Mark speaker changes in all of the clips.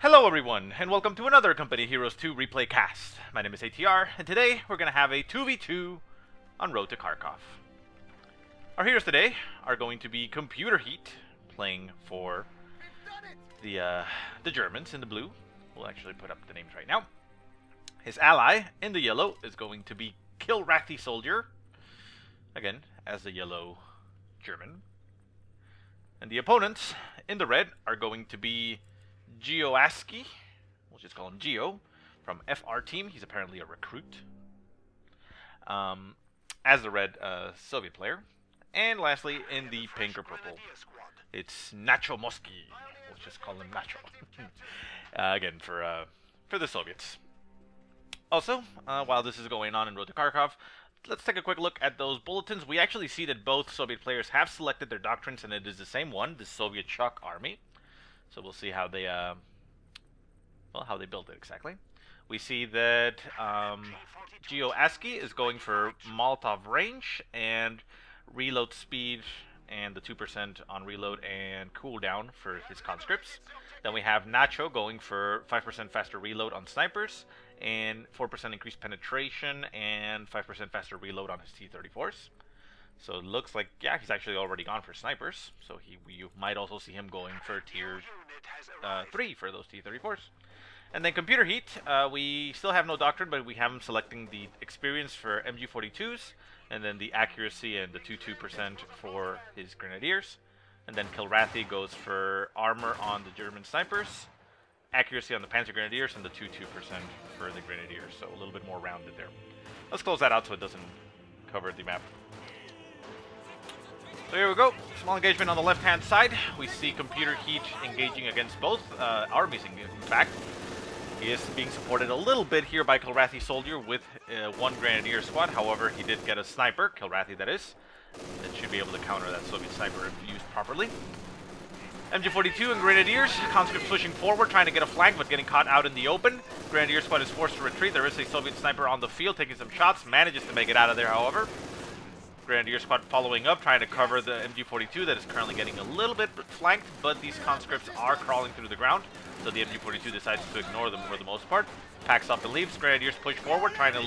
Speaker 1: Hello everyone, and welcome to another Company Heroes 2 replay cast. My name is ATR, and today we're going to have a 2v2 on Road to Kharkov. Our heroes today are going to be Computer Heat, playing for the Germans in the blue. We'll actually put up the names right now. His ally in the yellow is going to be Kharkov Soldier, again, as the yellow German. And the opponents in the red are going to be CoH2, we'll just call him Geo, from FR team. He's apparently a recruit, as the red Soviet player. And lastly, in the pink or purple, it's Nacho Mosky. We'll just call him Nacho. Again, for the Soviets. Also, while this is going on in Road to Kharkov, let's take a quick look at those bulletins. We actually see that both Soviet players have selected their doctrines, and it is the same one, the Soviet Shock Army. So we'll see how they, how they build it exactly. We see that CoH2 is going for Molotov range and reload speed, and the 2% on reload and cooldown for his conscripts. Then we have Nacho going for 5% faster reload on snipers, and 4% increased penetration, and 5% faster reload on his T-34s. So it looks like, yeah, he's actually already gone for snipers. So you might also see him going for tier 3 for those T-34s. And then Computer Heat, we still have no doctrine, but we have him selecting the experience for MG42s, and then the accuracy and the 2% for his grenadiers. And then Kharkov goes for armor on the German snipers, accuracy on the Panzer Grenadiers, and the 2% for the Grenadiers. So a little bit more rounded there. Let's close that out so it doesn't cover the map. So here we go. Small engagement on the left-hand side. We see Computer Heat engaging against both armies, in fact. He is being supported a little bit here by Kharkov Soldier with one Grenadier squad. However, he did get a sniper, Kharkov that is. That should be able to counter that Soviet sniper if used properly. MG42 and Grenadiers. Conscripts pushing forward, trying to get a flank, but getting caught out in the open. Grenadier squad is forced to retreat. There is a Soviet sniper on the field taking some shots. Manages to make it out of there, however. Grenadier squad following up, trying to cover the MG42 that is currently getting a little bit flanked, but these conscripts are crawling through the ground, so the MG42 decides to ignore them for the most part. Packs up and leaves. Grenadiers push forward, trying to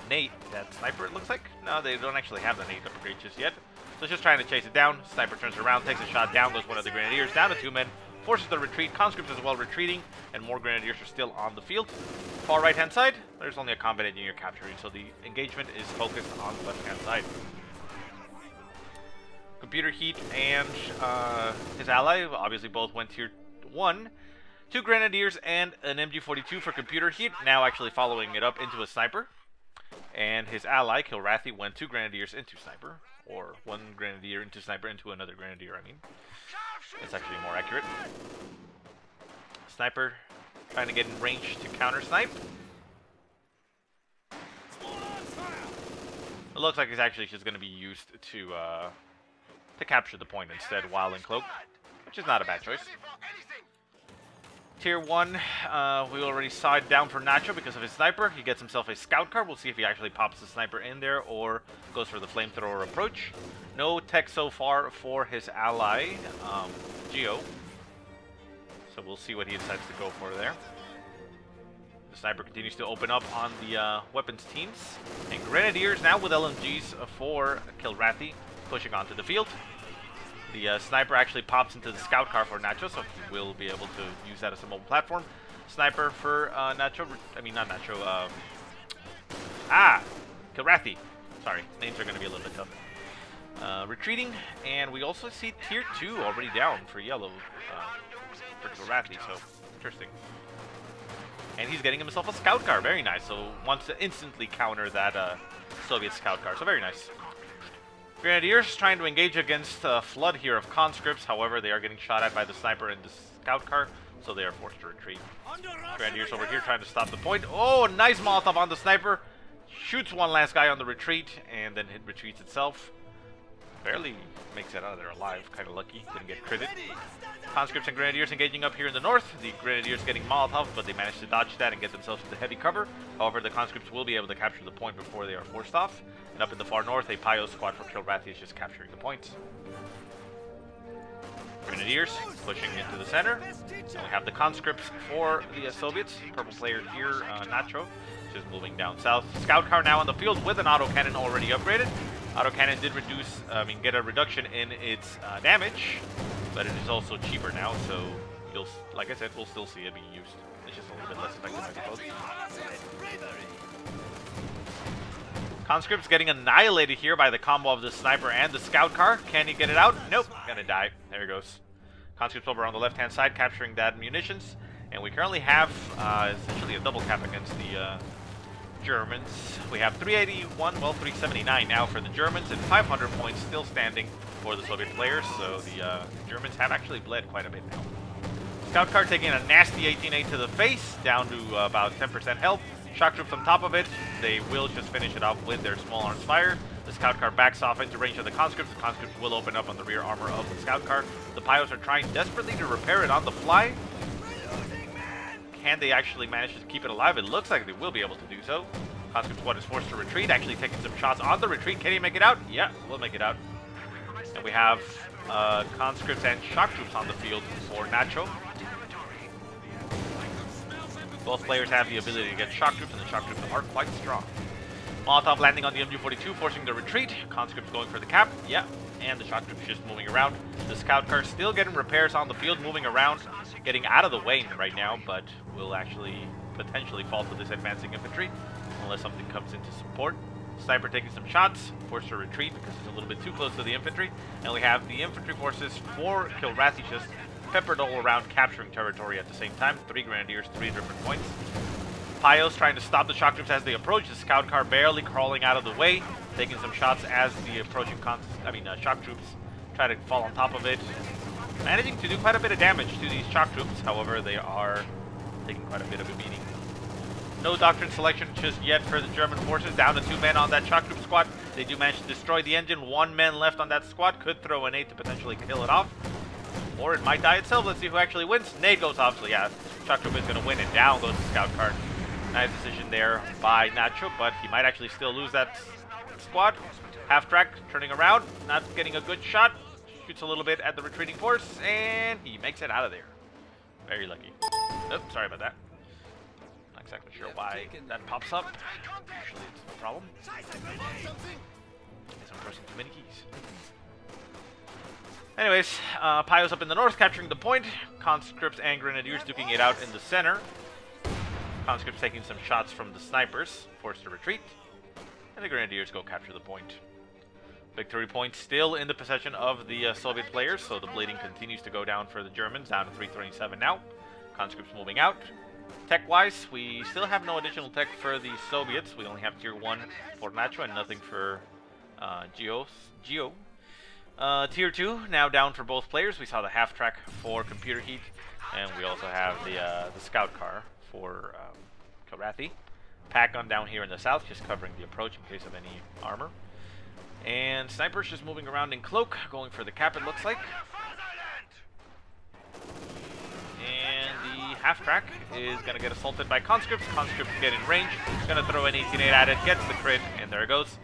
Speaker 1: nade that sniper, it looks like. No, they don't actually have the nade upgrade just yet. So it's just trying to chase it down. Sniper turns around, takes a shot down, goes one of the Grenadiers, down to 2 men, forces the retreat. Conscripts as well retreating, and more Grenadiers are still on the field. Far right-hand side, there's only a combat engineer capturing, so the engagement is focused on the left-hand side. Computer Heat and his ally obviously both went tier 1. 2 Grenadiers and an MG42 for Computer Heat, now actually following it up into a sniper. And his ally, Kharkov, went 2 Grenadiers into sniper, or 1 Grenadier into sniper into another Grenadier, I mean. It's actually more accurate. Sniper trying to get in range to counter-snipe. It looks like it's actually just going to be used to capture the point instead while in cloak, which is not a bad choice. Tier 1, we already saw it down for Nacho because of his sniper. He gets himself a scout car. We'll see if he actually pops the sniper in there or goes for the flamethrower approach. No tech so far for his ally, Geo. So we'll see what he decides to go for there. The sniper continues to open up on the weapons teams. And Grenadiers now with LMGs for Kharkov pushing onto the field. The sniper actually pops into the scout car for Nacho, so he will be able to use that as a mobile platform. Sniper for Nacho, I mean not Nacho, Kharkov. Sorry, names are going to be a little bit tough. Retreating, and we also see tier 2 already down for yellow for Kharkov, so interesting. And he's getting himself a scout car, very nice, so wants to instantly counter that Soviet scout car, so very nice. Grenadiers trying to engage against a flood here of conscripts. However, they are getting shot at by the sniper in the scout car, so they are forced to retreat. Grenadiers over here trying to stop the point. Oh, nice Molotov on the sniper. Shoots one last guy on the retreat, and then it retreats itself. Barely makes it out of there alive. Kind of lucky. Didn't get critted. Conscripts and Grenadiers engaging up here in the north. The Grenadiers getting Molotov, but they managed to dodge that and get themselves into heavy cover. However, the conscripts will be able to capture the point before they are forced off. And up in the far north, a Pio squad for Kharkov is just capturing the point. Grenadiers pushing into the center. And we have the conscripts for the Soviets. Purple player here, Nacho, just moving down south. Scout car now on the field with an autocannon already upgraded. Autocannon did get a reduction in its damage, but it is also cheaper now, so you'll, like I said, we'll still see it being used. It's just a little bit less effective, I suppose. Conscript's getting annihilated here by the combo of the sniper and the scout car. Can he get it out? Nope, gonna die. There he goes. Conscript's over on the left-hand side, capturing that munitions, and we currently have essentially a double cap against the Germans. We have 381, well, 379 now for the Germans, and 500 points still standing for the Soviet players, so the Germans have actually bled quite a bit now. Scout car taking a nasty 18-8 to the face, down to about 10% health. Shock troops on top of it. They will just finish it off with their small arms fire. The scout car backs off into range of the conscripts. The conscripts will open up on the rear armor of the scout car. The Pios are trying desperately to repair it on the fly. Can they actually manage to keep it alive? It looks like they will be able to do so. Conscript squad is forced to retreat, actually taking some shots on the retreat. Can he make it out? Yeah, we'll make it out. And we have conscripts and shock troops on the field for Nacho. Both players have the ability to get shock troops, and the shock troops are quite strong. Molotov landing on the MG42, forcing the retreat. Conscripts going for the cap. Yeah, and the shock troops just moving around. The scout car still getting repairs on the field, moving around, getting out of the way right now, but will actually potentially fall to this advancing infantry unless something comes into support. Sniper taking some shots, forced to retreat because it's a little bit too close to the infantry. And we have the infantry forces for Kilrathi just peppered all around, capturing territory at the same time. 3 Grenadiers, 3 different points. Pios trying to stop the shock troops as they approach. The scout car barely crawling out of the way, taking some shots as the approaching shock troops try to fall on top of it. Managing to do quite a bit of damage to these shock troops, however, they are taking quite a bit of a beating. No Doctrine selection just yet for the German forces. Down to 2 men on that shock troop squad. They do manage to destroy the engine. 1 man left on that squad. Could throw an 8 to potentially kill it off. Or it might die itself. Let's see who actually wins. Nade goes off, so yeah, shock troop is going to win, and down goes the scout car. Nice decision there by Nacho, but he might actually still lose that squad. Half track, turning around, not getting a good shot. Shoots a little bit at the retreating force, and he makes it out of there. Very lucky. Oops, sorry about that. Not exactly sure why that pops up. Usually it's no problem. I guess I'm pressing too many keys. Anyways, Pios up in the north, capturing the point. Conscripts and Grenadiers duking it out in the center. Conscripts taking some shots from the snipers, forced to retreat. And the Grenadiers go capture the point. Victory point still in the possession of the Soviet players, so the bleeding continues to go down for the Germans, down to 327 now. Conscripts moving out. Tech-wise, we still have no additional tech for the Soviets. We only have Tier 1 for Nacho and nothing for Geo. Tier 2 now down for both players. We saw the half-track for computer heat, and we also have the scout car for Kilrathi. Pack gun down here in the south, just covering the approach in case of any armor. And snipers just moving around in cloak, going for the cap it looks like. And the half-track is going to get assaulted by conscripts. Conscripts get in range, going to throw an 18-8 at it, gets the crit, and there it goes.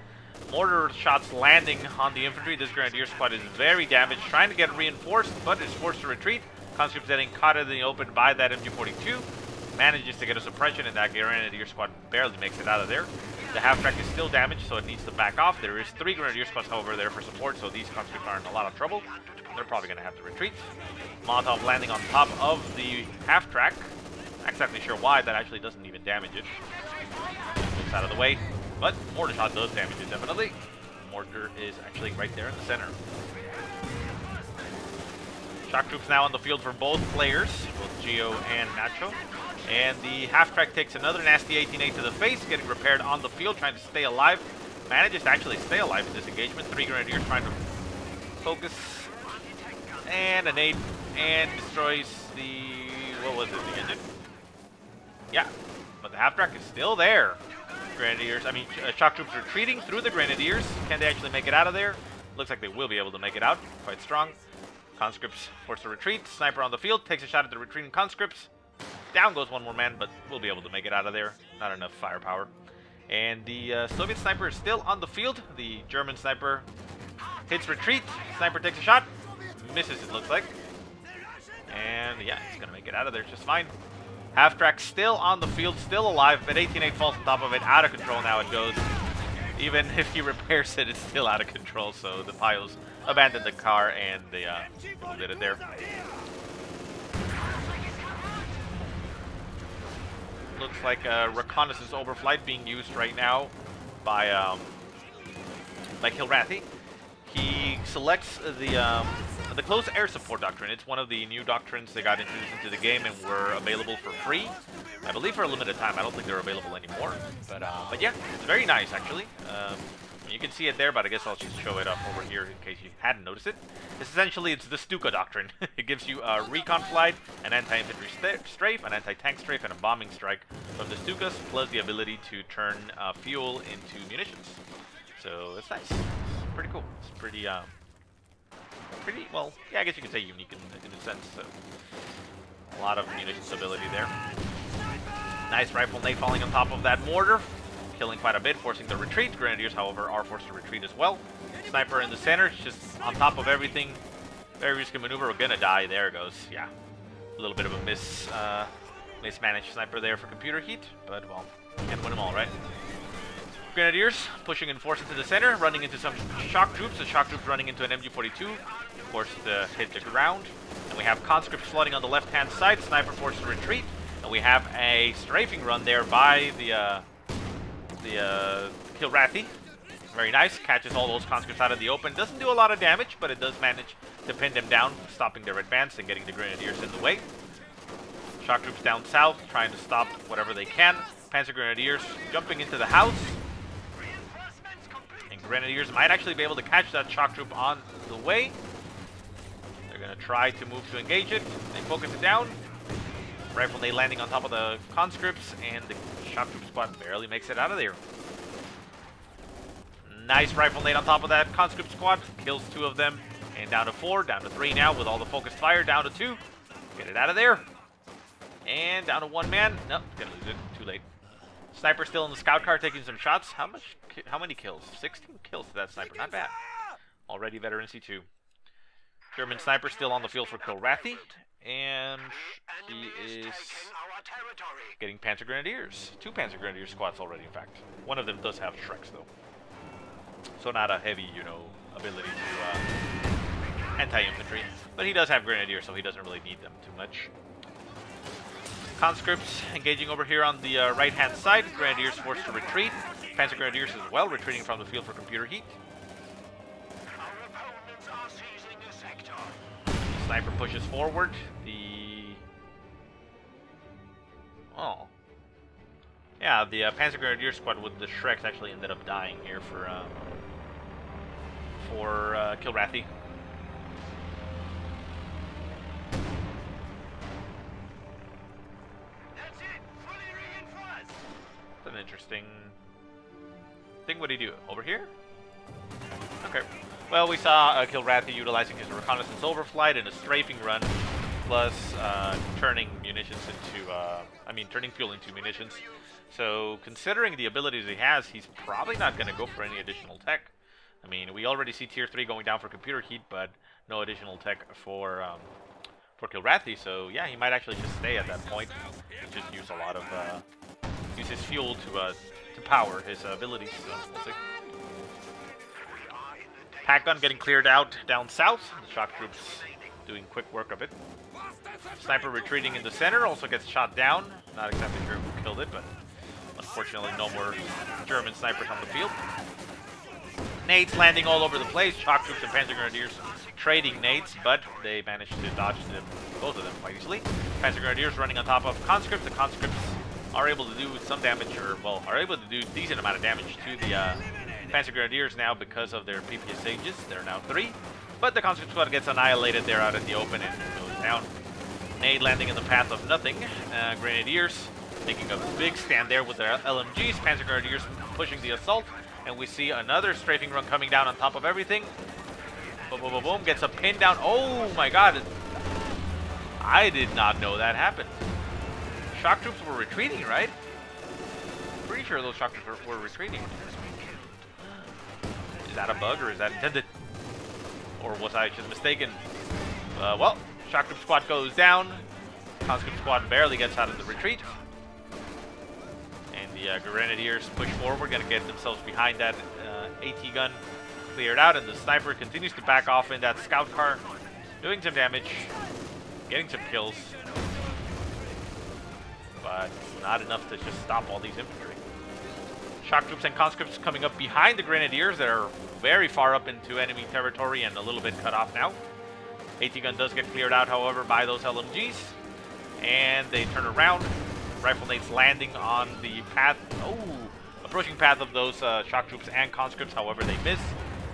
Speaker 1: Mortar shots landing on the infantry. This Grenadier squad is very damaged, trying to get reinforced, but is forced to retreat. Conscripts getting caught in the open by that MG42. Manages to get a suppression, and that Grenadier squad barely makes it out of there. The half-track is still damaged, so it needs to back off. There is 3 Grenadier squads, however, there for support, so these conscripts are in a lot of trouble. They're probably going to have to retreat. Molotov landing on top of the half-track. Not exactly sure why. That actually doesn't even damage it. Moves out of the way. But mortar shot does damage it, definitely. Mortar is actually right there in the center. Shock troops now on the field for both players, both Geo and Nacho. And the half-track takes another nasty 18-8 to the face, getting repaired on the field, trying to stay alive. Manages to actually stay alive in this engagement. 3 Grenadiers trying to focus. And a nade, and destroys the, what was it, the engine? Yeah, but the half-track is still there. Shock troops retreating through the Grenadiers. Can they actually make it out of there? Looks like they will be able to make it out. Quite strong. Conscripts forced to retreat. Sniper on the field, takes a shot at the retreating conscripts. Down goes 1 more man, but we'll be able to make it out of there. Not enough firepower. And the Soviet sniper is still on the field. The German sniper hits retreat. Sniper takes a shot. Misses, it looks like. and yeah, he's gonna make it out of there just fine. Half-track still on the field, still alive, but 18-8 falls on top of it, out of control now it goes. Even if he repairs it, it's still out of control, so the Pios abandoned the car and they did it there. Looks like a reconnaissance overflight being used right now by Kilrathi. He selects the close air support doctrine. It's one of the new doctrines that got introduced into the game and were available for free. I believe for a limited time. I don't think they're available anymore. But yeah, it's very nice actually. You can see it there, but I guess I'll just show it up over here in case you hadn't noticed it. It's the Stuka doctrine. It gives you a recon flight, an anti-infantry strafe, an anti-tank strafe, and a bombing strike from the Stukas, plus the ability to turn fuel into munitions. So it's nice. It's pretty cool. It's pretty well, yeah, I guess you could say unique in a sense. So a lot of munitions ability there. Nice rifle nade falling on top of that mortar, killing quite a bit, forcing the retreat. Grenadiers, however, are forced to retreat as well. Sniper in the center, just on top of everything. Very risky maneuver. We're gonna die. There it goes. Yeah, a little bit of a mismanaged sniper there for computer heat, but well, can't win them all, right? Grenadiers pushing and forcing to the center, running into some shock troops. The shock troops running into an MG42, forced to hit the ground. And we have conscripts flooding on the left-hand side. Sniper forced to retreat, and we have a strafing run there by the Kilrathi. Very nice. Catches all those conscripts out of the open. Doesn't do a lot of damage, but it does manage to pin them down, stopping their advance and getting the Grenadiers in the way. Shock troops down south, trying to stop whatever they can. Panzer Grenadiers jumping into the house. And Grenadiers might actually be able to catch that shock troop on the way. They're going to try to move to engage it. They focus it down. Rifle nade landing on top of the conscripts, and the shock troop squad barely makes it out of there. Nice rifle nade on top of that conscript squad. Kills 2 of them. And down to 4. Down to 3 now with all the focused fire. Down to 2. Get it out of there. And down to 1 man. Nope, gonna lose it. Too late. Sniper still in the scout car taking some shots. How many kills? 16 kills to that sniper. Not bad. Already veteran C2. German sniper still on the field for Kilrathi. And he is getting Panzer Grenadiers. 2 Panzer Grenadier squads already, in fact. One of them does have Shreks, though. So not a heavy, ability to anti-infantry. But he does have Grenadiers, so he doesn't really need them too much. Conscripts engaging over here on the right-hand side. Grenadiers forced to retreat. Panzer Grenadiers as well, retreating from the field for computer heat. Sniper pushes forward. The Panzer Grenadier squad with the Shreks actually ended up dying here for Kilrathi. That's an interesting thing. What did he do? Over here? Okay. Well, we saw Kilrathi utilizing his reconnaissance overflight and a strafing run, plus turning munitions into, turning fuel into munitions. So, considering the abilities he has, he's probably not going to go for any additional tech. I mean, we already see Tier 3 going down for computer heat, but no additional tech for Kilrathi. So, yeah, he might actually just stay at that point and just use a lot of use his fuel to power his abilities. So, we'll see. Pack gun getting cleared out down south. The shock troops doing quick work of it. Sniper retreating in the center, also gets shot down. Not exactly sure who killed it, but unfortunately no more German snipers on the field. Nades landing all over the place. Shock troops and Panzer Grenadiers trading nades, but they managed to dodge them, both of them quite easily. Panzer Grenadiers running on top of conscripts. The conscripts are able to do some damage, are able to do a decent amount of damage to the Panzer Grenadiers now because of their PPS sages. They're now 3, but the conscript squad gets annihilated there out in the open and goes down. Nade landing in the path of nothing. Grenadiers making a big stand there with their LMGs. Panzer Grenadiers pushing the assault, and we see another strafing run coming down on top of everything. Boom, boom, boom, boom. Gets a pin down. Oh my god. I did not know that happened. Shock troops were retreating, right? Pretty sure those shock troops were retreating. Is that a bug, or is that intended? Or was I just mistaken? Well, shock troop squad goes down. conscript squad barely gets out of the retreat. And the Grenadiers push forward, gonna get themselves behind that AT gun, cleared out, and the sniper continues to back off in that scout car, doing some damage, getting some kills, but not enough to just stop all these infantry. Shock troops and conscripts coming up behind the Grenadiers that are very far up into enemy territory and a little bit cut off now. AT gun does get cleared out, however, by those LMGs. And they turn around. Rifle nades landing on the path. Oh, approaching path of those shock troops and conscripts, however, they miss.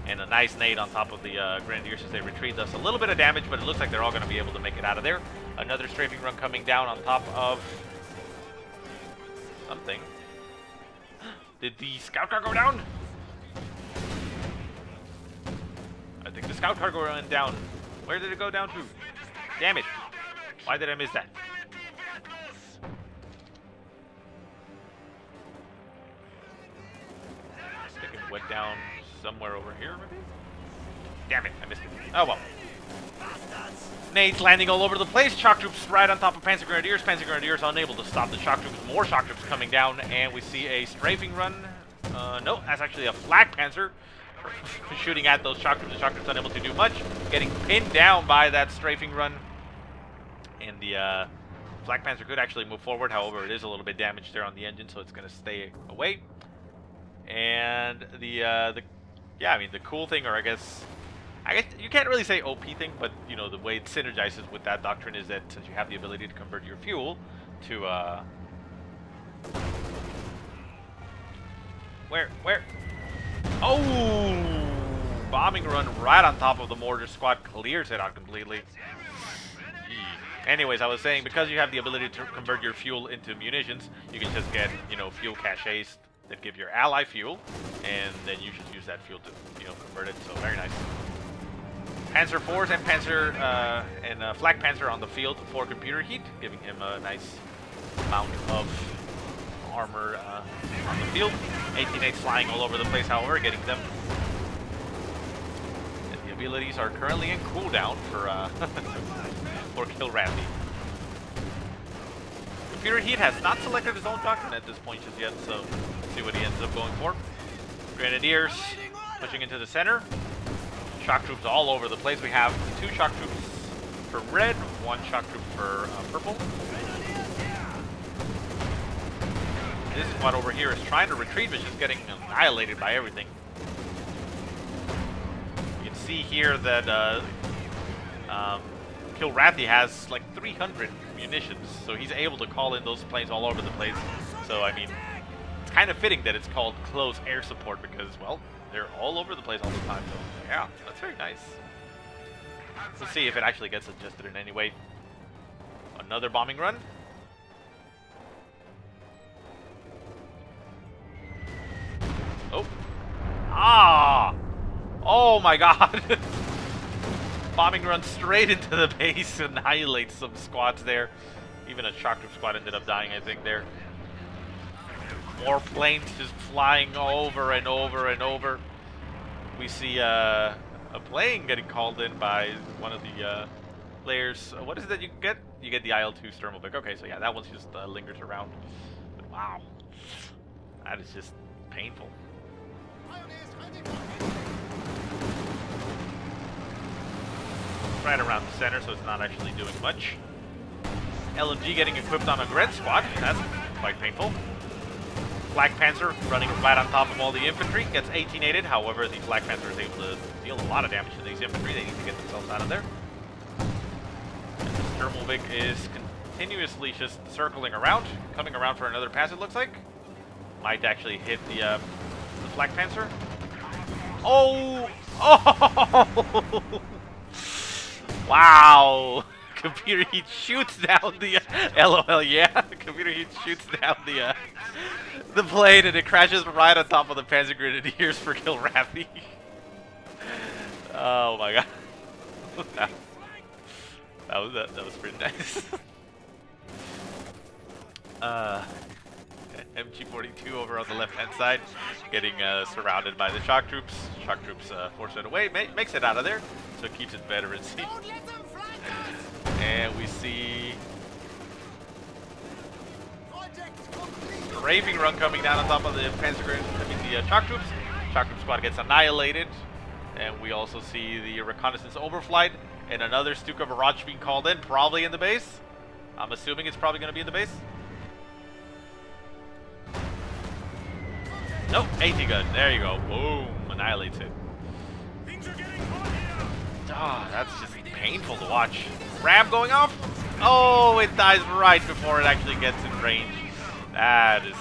Speaker 1: And a nice nade on top of the Grenadiers as they retreat. Does a little bit of damage, but it looks like they're all going to be able to make it out of there. Another strafing run coming down on top of something. Did the scout car go down? I think the scout car went down. Where did it go down to? Damn it. Why did I miss that? I think it went down somewhere over here, maybe? Damn it, I missed it. Oh well. Nades landing all over the place. Shock troops right on top of Panzer Grenadiers. Panzer Grenadiers unable to stop the shock troops. More shock troops coming down, and we see a strafing run. No, that's actually a flak panzer shooting at those shock troops. The shock troops unable to do much, getting pinned down by that strafing run. And the flak panzer could actually move forward. However, it is a little bit damaged there on the engine, so it's going to stay away. And yeah, I mean, the cool thing, or I guess you can't really say OP thing, but you know, the way it synergizes with that doctrine is that since you have the ability to convert your fuel to where? Oh, bombing run right on top of the mortar squad, clears it out completely. Anyways, I was saying, because you have the ability to convert your fuel into munitions, you can just get, you know, fuel caches that give your ally fuel, and then you should use that fuel to, you know, convert it. So very nice. Panzer IVs and Flak Panzer on the field for computer heat, giving him a nice amount of armor on the field. 18-8 flying all over the place, however, getting them. And the abilities are currently in cooldown for for Kilrathi. Computer heat has not selected his own doctrine at this point just yet, so let's see what he ends up going for. Grenadiers pushing into the center. Shock troops all over the place. We have 2 shock troops for red, 1 shock troop for purple. This squad over here is trying to retreat, but just getting annihilated by everything. You can see here that Kilrathi has like 300 munitions, so he's able to call in those planes all over the place. So, I mean, it's kind of fitting that it's called close air support because, well, they're all over the place all the time. So, yeah, that's very nice. We'll see if it actually gets adjusted in any way. Another bombing run. Oh. Ah! Oh my god! Bombing run straight into the base, annihilates some squads there. Even a shock troop squad ended up dying, I think, there. More planes just flying over and over and over. We see a plane getting called in by one of the players. What is it that you get? You get the IL-2 Sturmovik. Okay, so yeah, that one just lingers around. But wow. That is just painful. Right around the center, so it's not actually doing much. LMG getting equipped on a Gren squad. That's quite painful. Flak Panzer running right on top of all the infantry. Gets 18-8'd. However, the Flak Panzer is able to deal a lot of damage to these infantry. They need to get themselves out of there. And the Sturmovik is continuously just circling around. Coming around for another pass, it looks like. Might actually hit the Flak Panzer. Oh! Oh! Wow! Computer heat shoots down the LOL, yeah. Computer heat shoots down the plane and it crashes right on top of the Panzer Grenadiers for Kilrathi. Oh my god. that was pretty nice. MG42 over on the left-hand side, getting surrounded by the shock troops. Shock troops force it away, makes it out of there, so it keeps its veteran seat. And we see strafing run coming down on top of the shock troops. Shock troop squad gets annihilated. And we also see the reconnaissance overflight. And another Stuka barrage being called in, probably in the base. I'm assuming it's probably going to be in the base. Nope, AT gun. There you go. Boom. Annihilates it. Ah, that's just painful to watch. Ram going off. Oh, it dies right before it actually gets in range. That is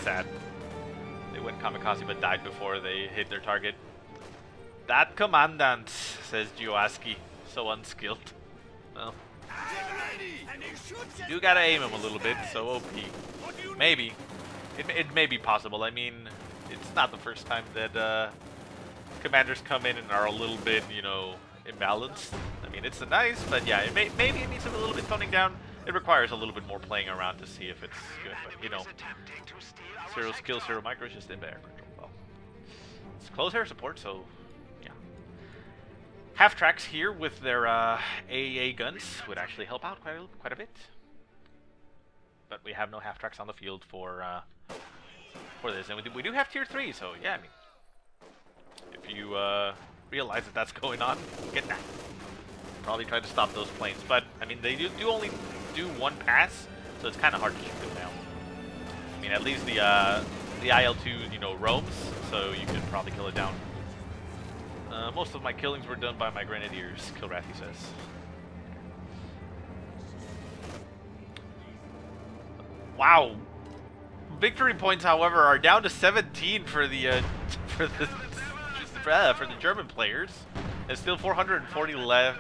Speaker 1: sad. They went kamikaze but died before they hit their target. That commandant, says Gioaski, so unskilled. Well, you do gotta aim him a little bit, so OP. Maybe. It may be possible. I mean, it's not the first time that commanders come in and are a little bit, you know, imbalanced. I mean, it's nice, but yeah, maybe it needs a little bit toning down. It requires a little bit more playing around to see if it's good, but you know, 0 skill, 0 micros, just in air control. Well, it's close air support, so yeah. Half tracks here with their AAA guns would actually help out quite a bit. But we have no half tracks on the field for this, and we do have tier 3, so yeah, I mean, if you realize that that's going on, get that. Probably try to stop those planes, but I mean they do only do one pass, so it's kind of hard to shoot them down. I mean, at least the IL-2, you know, roams, so you can probably kill it down. Most of my killings were done by my grenadiers, Kilrathi says. Wow. Victory points, however, are down to 17 for the for the German players. There's still 440 left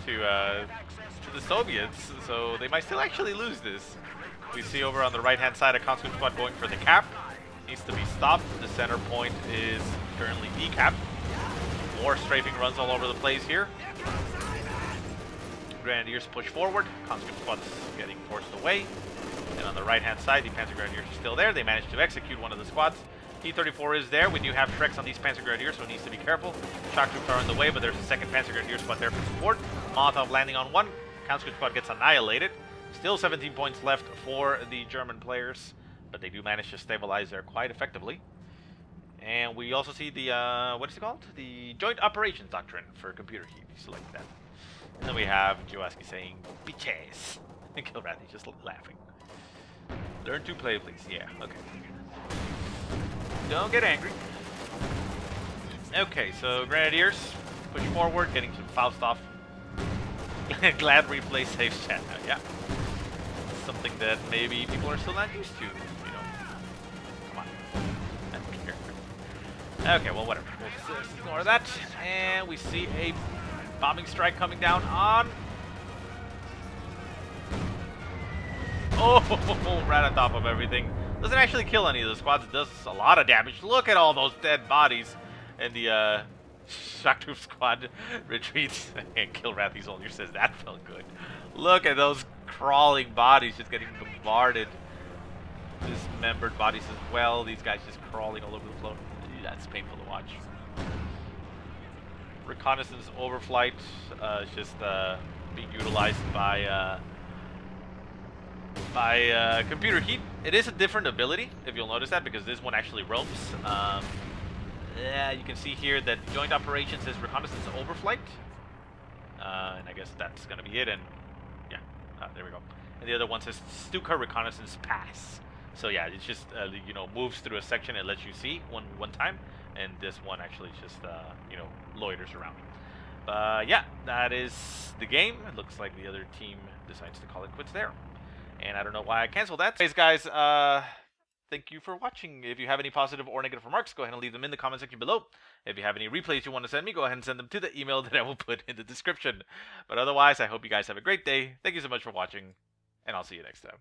Speaker 1: to the Soviets, so they might still actually lose this. We see over on the right-hand side a conscript squad going for the cap. Needs to be stopped. The center point is currently decapped. More strafing runs all over the place here. Grenadiers push forward. Conscript squad's getting forced away. And on the right-hand side, the Panzer Grenadiers are still there. They managed to execute one of the squads. T-34 is there. We do have Shreks on these Panzer Grenadiers, so it needs to be careful. Shock troops are in the way, but there's a second Panzer Grenadier squad there for support. Molotov landing on one. Conscript squad gets annihilated. Still 17 points left for the German players, but they do manage to stabilize there quite effectively. And we also see the, what is it called? The Joint Operations Doctrine for computer heat. You select that. And then we have Joaski saying, bitches. And Kilrathi just laughing. Learn to play, please. Yeah, okay. Don't get angry. Okay, so Grenadiers push forward, getting some Faust off. Glad replay saves chat now, yeah. Something that maybe people are still not used to, you know. Come on. I don't care. Okay, well, whatever. We'll just ignore that. And we see a bombing strike coming down on... Oh, right on top of everything. Doesn't actually kill any of the squads. It does a lot of damage. Look at all those dead bodies. And the shock troop squad retreats. And Kilrathi soldier says that felt good. Look at those crawling bodies just getting bombarded. Dismembered bodies as well. These guys just crawling all over the floor. That's painful to watch. Reconnaissance overflight is just being utilized by computer heat. It is a different ability, if you'll notice that, because this one actually roams. Yeah, you can see here that Joint Operations is Reconnaissance Overflight. And I guess that's going to be it, and yeah, there we go. And the other one says Stuka Reconnaissance Pass. So yeah, it's just, you know, moves through a section and lets you see one time, and this one actually just, you know, loiters around. Yeah, that is the game. It looks like the other team decides to call it quits there. And I don't know why I canceled that. Anyways, guys, thank you for watching. If you have any positive or negative remarks, go ahead and leave them in the comment section below. If you have any replays you want to send me, go ahead and send them to the email that I will put in the description. But otherwise, I hope you guys have a great day. Thank you so much for watching, and I'll see you next time.